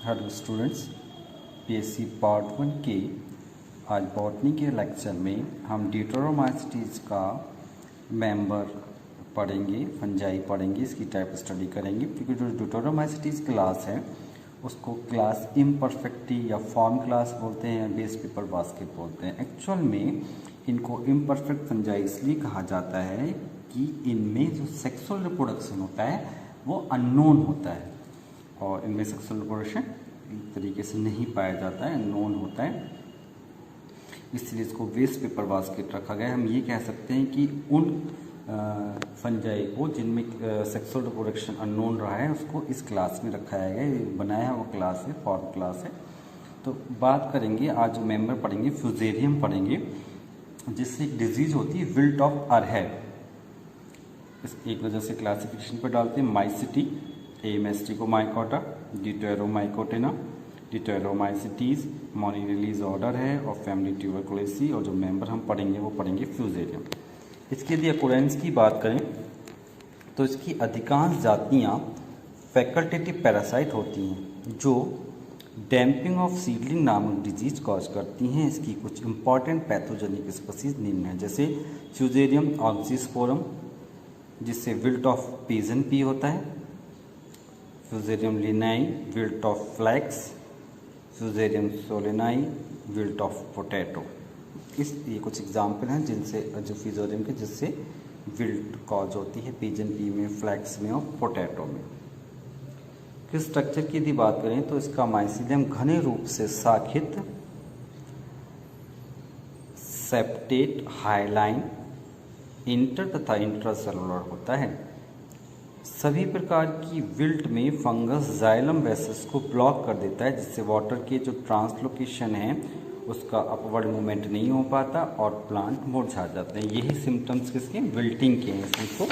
Hello students, PSC part 1 के आज botany के लेक्चर में हम ड्यूटेरोमाइसीटीज का मेंबर पढ़ेंगे, फंजाई पढ़ेंगे, इसकी टाइप स्टडी करेंगे। क्योंकि जो ड्यूटेरोमाइसीटीज क्लास है उसको क्लास इम्परफेक्टी या फॉर्म क्लास बोलते हैं, बेस पेपर बास्केट बोलते हैं। एक्चुअल में इनको इम्परफेक्ट फंजाई इसलिए कहा जाता है कि इनमें जो सेक्सुअल रिप्रोडक्शन होता है वो अननोन होता है और इनमें सेक्सुअल रिप्रोडक्शन एक तरीके से नहीं पाया जाता है, नोन होता है, इसलिए इसको वेस्ट पेपर बास्केट रखा गया है। हम ये कह सकते हैं कि उन फंजाई को जिनमें सेक्सुअल रिप्रोडक्शन अननोन रहा है उसको इस क्लास में रखा गया है। बनाया हुआ क्लास है, फॉर्म क्लास है। तो बात करेंगे आज जो मेंबर पढ़ेंगे, फ्यूजेरियम पढ़ेंगे, जिससे एक डिजीज होती है विल्ट ऑफ अरहेड। इस एक वजह से क्लासिफिकेशन पर डालते हैं माइसिटी, एमेस्टिकोमाइकोटा, ड्यूटेरोमाइकोटेना, ड्यूटेरोमाइसीटीज, मॉनी रिलीज ऑर्डर है और फैमिली ट्यूबरकुलोसी। और जो मेंबर हम पढ़ेंगे वो पढ़ेंगे फ्यूजेरियम। इसकी यदि अकोरेंस की बात करें तो इसकी अधिकांश जातियां फैकल्टेटिव पैरासाइट होती हैं जो डैम्पिंग ऑफ सीडलिंग नामक डिजीज कॉज करती हैं। इसकी कुछ इंपॉर्टेंट पैथोजेनिक स्पीसीज निम्न है, जैसे फ्यूजेरियम ऑक्सीस्पोरम जिससे विल्ट ऑफ पिजन पी होता है, fusarium lini wilt of flax, fusarium solani wilt of potato. ये कुछ एग्जाम्पल हैं जिनसे जो फ्यूजेरियम के जिससे विल्ट कॉज होती है पिजन पी में, फ्लैक्स में और पोटैटो में। किस स्ट्रक्चर की यदि बात करें तो इसका माइसीलियम घने रूप से शाखित सेप्टेट हाइलाइन इंटर तथा इंट्रासेलुलर होता है। सभी प्रकार की विल्ट में फंगस जाइलम वेसल्स को ब्लॉक कर देता है, जिससे वाटर के जो ट्रांसलोकेशन है उसका अपवर्ड मूवमेंट नहीं हो पाता और प्लांट मुरझा जाते हैं। यही सिम्टम्स किसके, विल्टिंग के हैं, इसको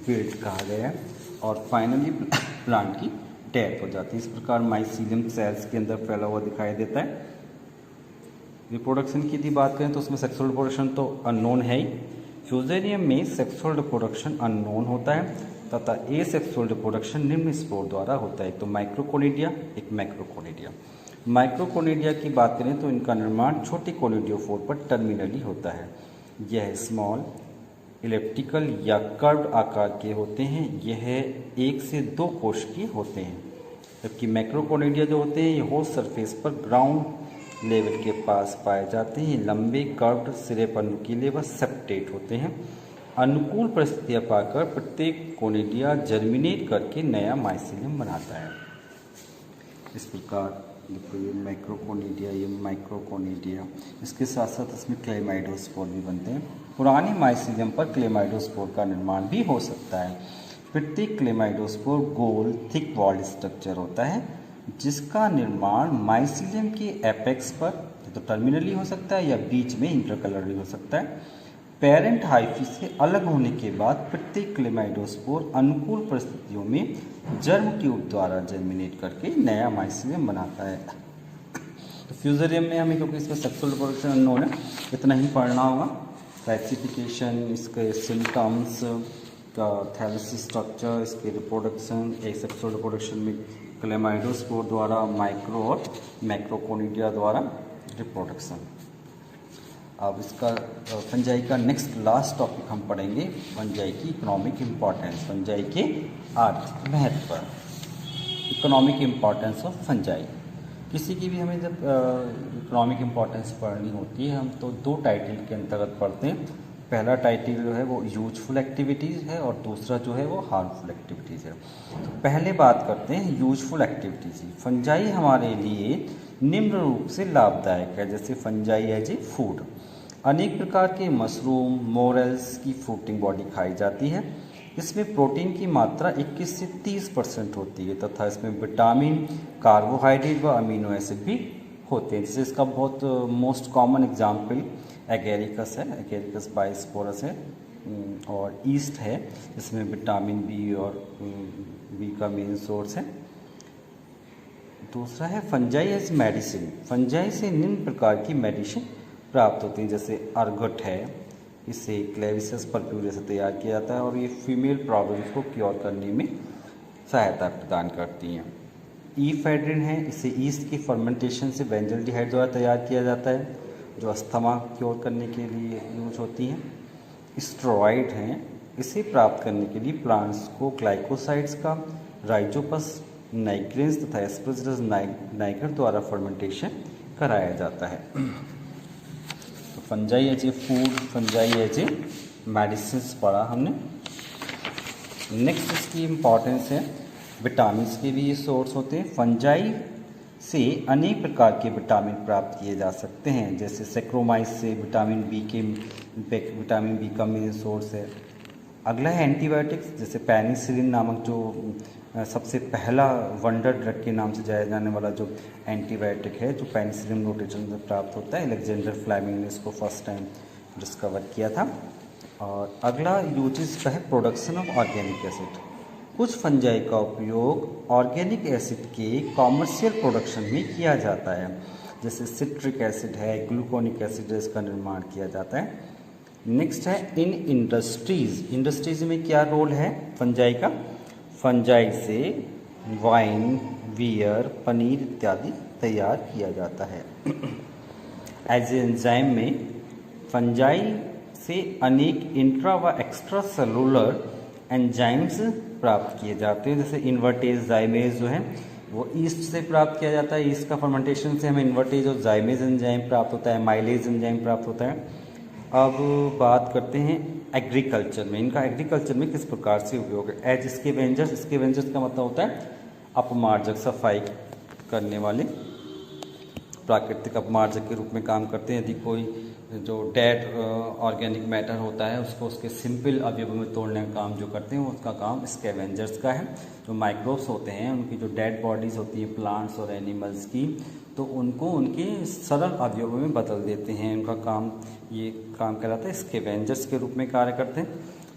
विल्ट कहा गया है। और फाइनली प्लांट की डेथ हो जाती है। इस प्रकार माइसीलियम सेल्स के अंदर फैला हुआ दिखाई देता है। रिप्रोडक्शन की यदि बात करें तो उसमें सेक्सुअल रिप्रोडक्शन तो अननोन है ही। फ्यूजेरियम में सेक्सुअल रिप्रोडक्शन अननोन होता है तथा एसेक्सुअल रिप्रोडक्शन निम्न स्पोर द्वारा होता है, एक तो माइक्रोकोनिडिया, एक मैक्रोकोनिडिया। माइक्रोकोनिडिया की बात करें तो इनका निर्माण छोटे कोनिडियोफोर पर टर्मिनली होता है। यह स्मॉल इलिप्टिकल या कर्व्ड आकार के होते हैं। यह 1 से 2 कोश के होते हैं, जबकि मैक्रोकोनिडिया जो होते हैं ये होस्ट सरफेस पर ग्राउंड लेवल के पास पाए जाते हैं। लंबे कर्व्ड सिरे पर नुकीले व सेप्टेट होते हैं। अनुकूल परिस्थितियां पाकर प्रत्येक कोनिडिया जर्मिनेट करके नया माइसीलियम बनाता है। इस प्रकार ये मैक्रोकोनिडिया, ये माइक्रोकोनिडिया, इसके साथ साथ इसमें क्लेमाइडोस्पोर भी बनते हैं। पुराने माइसीलियम पर क्लेमाइडोस्पोर का निर्माण भी हो सकता है। प्रत्येक क्लेमाइडोस्पोर गोल थिक वॉल्ड स्ट्रक्चर होता है, जिसका निर्माण माइसीलियम के एपेक्स पर तो टर्मिनली हो सकता है या बीच में इंटरकलरली हो सकता है। पेरेंट हाइफी से अलग होने के बाद प्रत्येक क्लेमाइडोस्पोर अनुकूल परिस्थितियों में जर्म ट्यूब द्वारा जर्मिनेट करके नया माइसीलियम बनाता है। तो फ्यूजेरियम में हमें, क्योंकि इसमें सेक्सुअल रिप्रोडक्शन अननोन है, इतना ही पढ़ना होगा। क्लासिफिकेशन, इसके सिम्टम्स का, थैलेसिस स्ट्रक्चर, इसके रिप्रोडक्शन, सेक्सुअल रिप्रोडक्शन में क्लेमाइडोस्पोर द्वारा, माइक्रो और मैक्रोकोनिडिया द्वारा रिप्रोडक्शन। अब इसका फंजाई का नेक्स्ट लास्ट टॉपिक हम पढ़ेंगे, फंजाई की इकोनॉमिक इम्पॉर्टेंस, फंजाई के आर्थिक महत्व, इकोनॉमिक इम्पॉर्टेंस ऑफ फंजाई। किसी की भी हमें जब इकोनॉमिक इम्पॉर्टेंस पढ़नी होती है हम तो 2 टाइटल के अंतर्गत पढ़ते हैं। पहला टाइटल जो है वो यूजफुल एक्टिविटीज़ है और दूसरा जो है वो हार्मफुल एक्टिविटीज़ है। तो पहले बात करते हैं यूजफुल एक्टिविटीज़ की। फंजाई हमारे लिए निम्न रूप से लाभदायक है, जैसे फंजाई एज ए फूड। अनेक प्रकार के मशरूम, मोरेल्स की फ्रूटिंग बॉडी खाई जाती है। इसमें प्रोटीन की मात्रा 21 से 30% होती है तथा इसमें विटामिन, कार्बोहाइड्रेट व अमीनो एसिड भी होते हैं। जैसे इसका बहुत मोस्ट कॉमन एग्जाम्पल एगेरिकस है, एगेरिकस बाइस्पोरस है और ईस्ट है, इसमें विटामिन बी और बी का मेन सोर्स है। दूसरा है फंजाई एज मेडिसिन। फंजाई से निम्न प्रकार की मेडिसिन प्राप्त होती है, जैसे अर्गट है, इसे क्लेविसस परप्यूरिया से तैयार किया जाता है और ये फीमेल प्रॉब्लम्स को क्योर करने में सहायता प्रदान करती हैं। ईफेड्रिन है, इसे ईस्ट की फर्मेंटेशन से बेंजल्डिहाइड द्वारा तैयार किया जाता है, जो अस्थमा क्योर करने के लिए यूज होती हैं। स्टेरॉइड हैं, इसे प्राप्त करने के लिए प्लांट्स को ग्लाइकोसाइड्स का राइजोपस नाइग्रेंस तथा एस्परजिलस नाइगर द्वारा फर्मेंटेशन कराया जाता है। तो fungi as a food, fungi as a medicine पढ़ा हमने। नेक्स्ट इसकी इम्पॉर्टेंस है, विटामिन के भी ये सोर्स होते हैं। फंजाई से अनेक प्रकार के विटामिन प्राप्त किए जा सकते हैं, जैसे सेक्रोमाइस से विटामिन बी का मेन सोर्स है। अगला है एंटीबायोटिक्स, जैसे पेनिसिलिन नामक जो सबसे पहला वंडर ड्रग के नाम से जाया जाने वाला जो एंटीबायोटिक है, जो पेनिसिलिन रोटेशन से प्राप्त होता है। अलेक्जेंडर फ्लेमिंग ने इसको फर्स्ट टाइम डिस्कवर किया था। और अगला यूजेस का है प्रोडक्शन ऑफ ऑर्गेनिक एसिड। कुछ फंजाई का उपयोग ऑर्गेनिक एसिड के कॉमर्शियल प्रोडक्शन में किया जाता है, जैसे सिट्रिक एसिड है, ग्लूकोनिक एसिड है, इसका निर्माण किया जाता है। नेक्स्ट है इन इंडस्ट्रीज में क्या रोल है फंजाई का? फंजाई से वाइन, बियर, पनीर इत्यादि तैयार किया जाता है। एज एंजाइम में फंजाई से अनेक इंट्रा व एक्स्ट्रा सेलुलर एंजाइम्स प्राप्त किए जाते हैं, जैसे इन्वर्टेज जाइमेज जो है वो ईस्ट से प्राप्त किया जाता है। ईस्ट का फर्मेंटेशन से हमें इन्वर्टेज और जाइमेज एंजाइम प्राप्त होता है, माइलेज एंजाइम प्राप्त होता है। अब बात करते हैं एग्रीकल्चर में, इनका एग्रीकल्चर में किस प्रकार से उपयोग है। एज स्कैवेंजर्स का मतलब होता है अपमार्जक, सफाई करने वाले, प्राकृतिक अपमार्जक के रूप में काम करते हैं। यदि कोई जो डेड ऑर्गेनिक मैटर होता है उसको उसके सिंपल अवयवों में तोड़ने का काम जो करते हैं उसका काम स्कैवेंजर्स का है। जो माइक्रोब्स होते हैं उनकी जो डेड बॉडीज़ होती हैं प्लांट्स और एनिमल्स की, तो उनको उनके सरल अवयवों में बदल देते हैं। उनका काम ये काम कहलाता है स्कैवेंजर्स के रूप में कार्य करते हैं।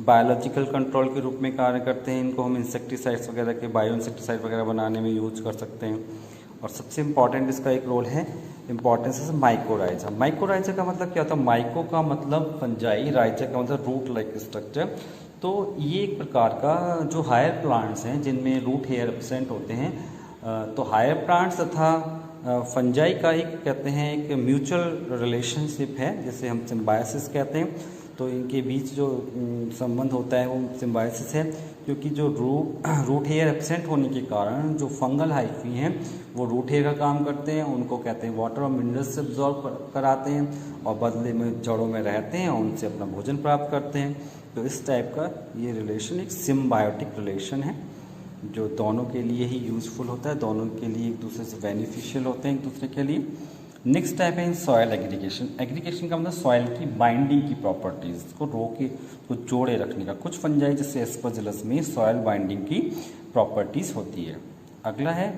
बायोलॉजिकल कंट्रोल के रूप में कार्य करते हैं। इनको हम इंसेक्टिसाइड्स वगैरह के बायो इंसेक्टिसाइड वगैरह बनाने में यूज कर सकते हैं। और सबसे इम्पॉर्टेंट इसका एक रोल है, इम्पॉर्टेंस है माइकोराइजा। माइकोराइजा का मतलब क्या होता है? माइको का मतलब फंजाई, राइजा का मतलब रूट लाइक स्ट्रक्चर। तो ये एक प्रकार का जो हायर प्लांट्स हैं जिनमें रूट हेयर एब्सेंट होते हैं, तो हायर प्लांट्स तथा फंजाई का एक कहते हैं एक म्यूचुअल रिलेशनशिप है, जिसे हम सिम्बायोसिस कहते हैं। तो इनके बीच जो संबंध होता है वो सिम्बायोसिस है, क्योंकि जो रूट हेयर एब्सेंट होने के कारण जो फंगल हाइफी हैं वो रूट हेयर का काम करते हैं, उनको कहते हैं वाटर और मिनरल्स से एब्जॉर्ब कराते हैं और बदले में जड़ों में रहते हैं और उनसे अपना भोजन प्राप्त करते हैं। तो इस टाइप का ये रिलेशन एक सिम्बायोटिक रिलेशन है जो दोनों के लिए ही यूजफुल होता है, दोनों के लिए एक दूसरे से बेनिफिशियल होते हैं एक दूसरे के लिए। नेक्स्ट टाइप है इन सॉयल एग्रीगेशन। एग्रीगेशन का मतलब सॉयल की बाइंडिंग की प्रॉपर्टीज को रोके को जोड़े रखने का। कुछ फंजाई जैसे एस्परजिलस में सॉयल बाइंडिंग की प्रॉपर्टीज होती है। अगला है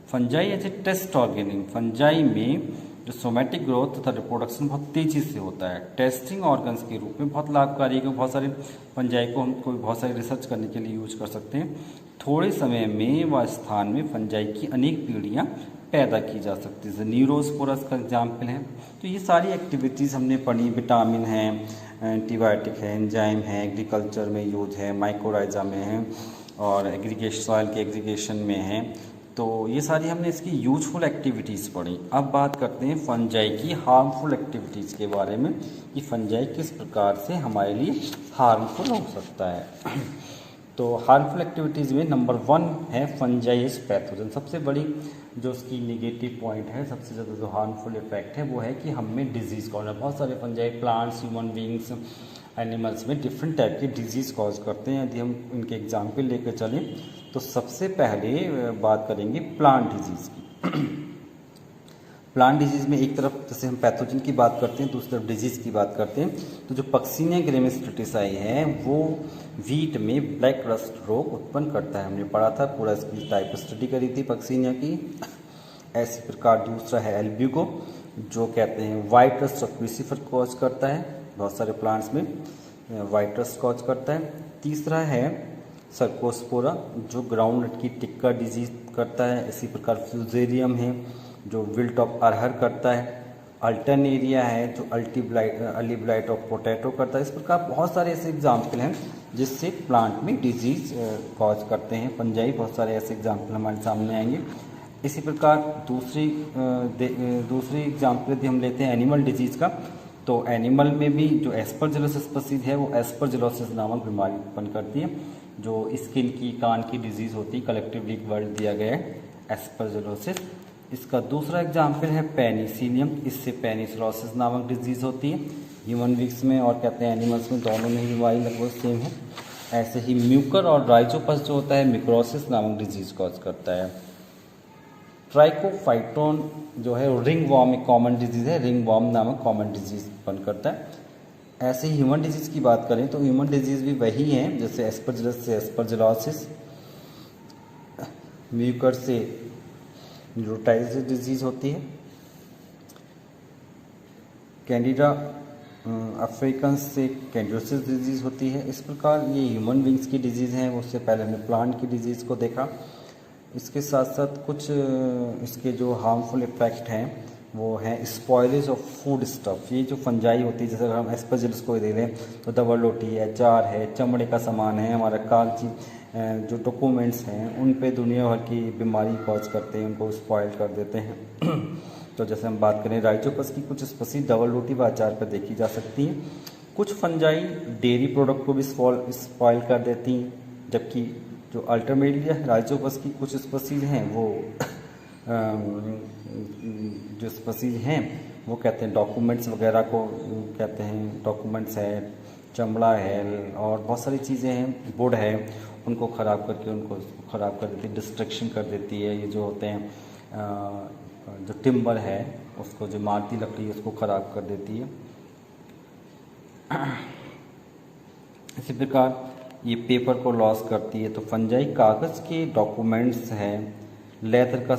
fungi as a test organism. फंजाई में जो सोमैटिक ग्रोथ तथा रिप्रोडक्शन बहुत तेजी से होता है, टेस्टिंग ऑर्गन्स के रूप में बहुत लाभकारी है। बहुत सारे फंजाई को हम कोई बहुत सारी रिसर्च करने के लिए यूज कर सकते हैं। थोड़े समय में व स्थान में फंजाई की अनेक पीढ़ियाँ पैदा की जा सकती है, जैसे न्यूरोस्पोरस का एग्जाम्पल है। तो ये सारी एक्टिविटीज़ हमने पढ़ी। विटामिन है, एंटीबायोटिक है, एंजाइम है, एग्रीकल्चर में यूज है, माइकोराइजा में है और एग्रीगेशन सॉइल के एग्रीगेशन में है। तो ये सारी हमने इसकी यूजफुल एक्टिविटीज़ पढ़ी। अब बात करते हैं फंजाई की हार्मफुल एक्टिविटीज़ के बारे में कि फंजाई किस प्रकार से हमारे लिए हार्मफुल हो सकता है। तो हार्मफुल एक्टिविटीज़ में नंबर 1 है फंजाई इज पैथोजन। सबसे बड़ी जो उसकी निगेटिव पॉइंट है, सबसे ज़्यादा जो हार्मफुल इफेक्ट है वो है कि हमें डिजीज़ कॉज है। बहुत सारे fungi plants, human beings, animals में डिफरेंट टाइप की डिजीज़ कॉज करते हैं। यदि हम इनके एग्जाम्पल लेकर चलें तो सबसे पहले बात करेंगे प्लांट डिजीज़ की। प्लांट डिजीज़ में एक तरफ जैसे हम पैथोजन की बात करते हैं, दूसरी तरफ डिजीज़ की बात करते हैं। तो जो पक्सीनिया ग्रेमिस स्ट्रेटिसाई है वो वीट में ब्लैक रस्ट रोग उत्पन्न करता है। हमने पढ़ा था, पूरा इसकी टाइप स्टडी करी थी पक्सीनिया की। ऐसी प्रकार दूसरा है एल्ब्यूको, जो कहते हैं white rust of crucifer cause करता है। बहुत सारे प्लांट्स में वाइट रस्ट कॉज करता है। तीसरा है सर्कोस्पोरा, जो ग्राउंड नट की टिक्का डिजीज करता है। इसी प्रकार फ्यूजेरियम है जो विल्ट ऑफ अरहर करता है। अल्टरनेरिया है जो अर्ली ब्लाइट ऑफ पोटैटो करता है। इस प्रकार बहुत सारे ऐसे एग्जाम्पल हैं जिससे प्लांट में डिजीज कॉज करते हैं फंजाई। बहुत सारे ऐसे एग्जाम्पल हमारे सामने आएंगे। इसी प्रकार दूसरी एग्जाम्पल यदि हम लेते हैं एनिमल डिजीज़ का, तो एनिमल में भी जो एस्परजिलोसिस स्पीसीज है वो एस्परजिलोसिस नामक बीमारी उत्पन्न करती है, जो स्किन की, कान की डिजीज़ होती है। कलेक्टिवली एक वर्ड दिया गया है एस्परजिलोसिस। इसका दूसरा एग्जाम्पल है पेनिसिलियम, इससे पेनिसिलोसिस नामक डिजीज़ होती है। ह्यूमन बींग्स में और कहते हैं एनिमल्स में, दोनों में ही बीमारी लगभग सेम है। ऐसे ही म्यूकर और राइजोपस जो होता है मिक्रोसिस नामक डिजीज़ कॉज करता है। ट्राइकोफाइटोन जो है रिंग वॉर्म एक कॉमन डिजीज़ है, रिंग वॉर्म नामक कॉमन डिजीज़ उत्पन्न करता है। ऐसे ही ह्यूमन डिजीज़ की बात करें तो ह्यूमन डिजीज़ भी वही हैं, जैसे एस्परजिलस से एस्परजिलोसिस, म्यूकर से न्यूरोटाइज डिजीज़ होती है, कैंडिडा अफ्रीकन्स से कैंडियोसिस डिजीज़ होती है। इस प्रकार ये ह्यूमन बींग्स की डिजीज़ हैं। उससे पहले हमने प्लांट की डिजीज़ को देखा। इसके साथ साथ कुछ इसके जो हार्मफुल इफेक्ट हैं वो हैं स्पॉयलेज ऑफ फूड स्टफ। ये जो फंजाई होती है, जैसे अगर हम एस्परजिलस को दे लें तो दबल रोटी है, अचार है, चमड़े का सामान है, हमारा कागजी जो डॉक्यूमेंट्स हैं उन पे दुनिया भर की बीमारी कॉज करते हैं, उनको स्पॉयल कर देते हैं। तो जैसे हम बात करें राइजोपस की, कुछ स्पीसीज डबल रोटी व अचार पर देखी जा सकती हैं। कुछ फंजाई डेयरी प्रोडक्ट को भी स्पॉयल कर देती हैं, जबकि जो अल्टरमेलिया राइजोपस की कुछ स्पीसीज हैं वो जो स्पीसीज हैं वो कहते हैं डॉक्यूमेंट्स वगैरह को कहते हैं, डॉक्यूमेंट्स है, चमड़ा है और बहुत सारी चीज़ें हैं, वुड है, उनको ख़राब करके उनको ख़राब कर देती है, डिस्ट्रक्शन कर देती है। ये जो होते हैं जो टिम्बर है उसको, जो इमारती लकड़ी है उसको ख़राब कर देती है। इसी प्रकार ये पेपर को लॉस करती है। तो फंजाई कागज़ के डॉक्यूमेंट्स हैं, लेदर का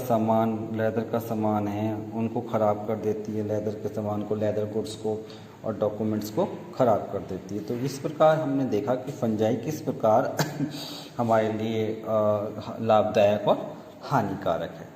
सामान है, उनको ख़राब कर देती है, लेदर के सामान को, लेदर गुड्स को और डॉक्यूमेंट्स को ख़राब कर देती है। तो इस प्रकार हमने देखा कि फंजाई किस प्रकार हमारे लिए लाभदायक और हानिकारक है।